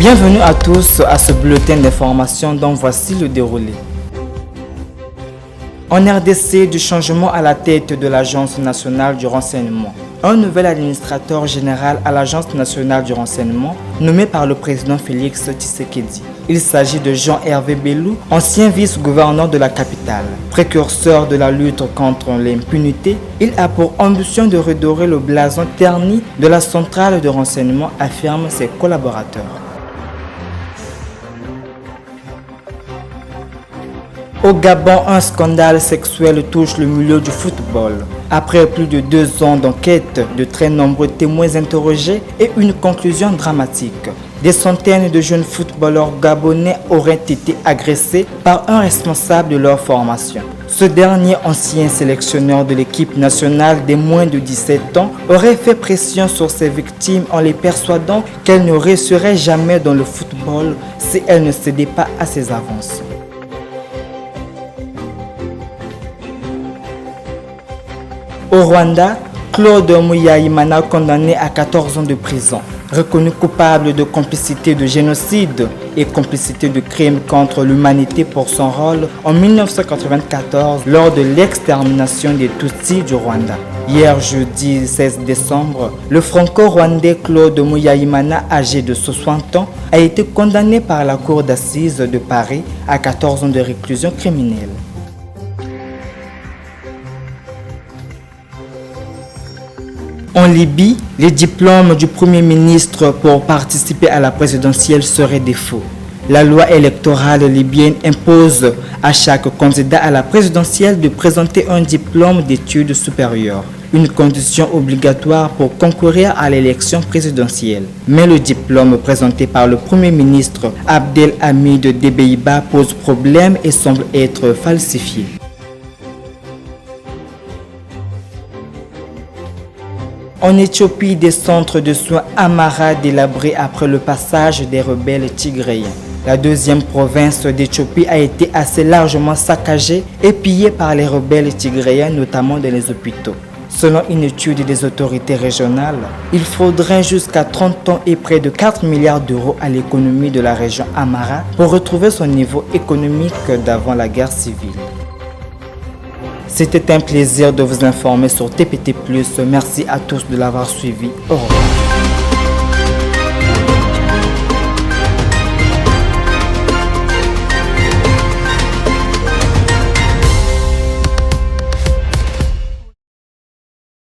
Bienvenue à tous à ce bulletin d'information dont voici le déroulé. En RDC, du changement à la tête de l'Agence nationale du renseignement. Un nouvel administrateur général à l'Agence nationale du renseignement, nommé par le président Félix Tshisekedi. Il s'agit de Jean-Hervé Bellou, ancien vice-gouverneur de la capitale. Précurseur de la lutte contre l'impunité, il a pour ambition de redorer le blason terni de la centrale de renseignement, affirment ses collaborateurs. Au Gabon, un scandale sexuel touche le milieu du football. Après plus de 2 ans d'enquête, de très nombreux témoins interrogés et une conclusion dramatique, des centaines de jeunes footballeurs gabonais auraient été agressés par un responsable de leur formation. Ce dernier, ancien sélectionneur de l'équipe nationale des moins de 17 ans, aurait fait pression sur ses victimes en les persuadant qu'elles ne réussiraient jamais dans le football si elles ne cédaient pas à ses avances. Au Rwanda, Claude Muyaimana, condamné à 14 ans de prison, reconnu coupable de complicité de génocide et complicité de crimes contre l'humanité pour son rôle en 1994 lors de l'extermination des Tutsis du Rwanda. Hier, jeudi 16 décembre, le franco-rwandais Claude Muyaimana, âgé de 60 ans, a été condamné par la cour d'assises de Paris à 14 ans de réclusion criminelle. En Libye, les diplômes du Premier ministre pour participer à la présidentielle seraient des faux. La loi électorale libyenne impose à chaque candidat à la présidentielle de présenter un diplôme d'études supérieures, une condition obligatoire pour concourir à l'élection présidentielle. Mais le diplôme présenté par le Premier ministre Abdelhamid Debeiba pose problème et semble être falsifié. En Éthiopie, des centres de soins Amara délabrés après le passage des rebelles tigréens. La deuxième province d'Éthiopie a été assez largement saccagée et pillée par les rebelles tigréens, notamment dans les hôpitaux. Selon une étude des autorités régionales, il faudrait jusqu'à 30 ans et près de 4 milliards d'euros à l'économie de la région Amara pour retrouver son niveau économique d'avant la guerre civile. C'était un plaisir de vous informer sur TPT+. Merci à tous de l'avoir suivi. Au revoir.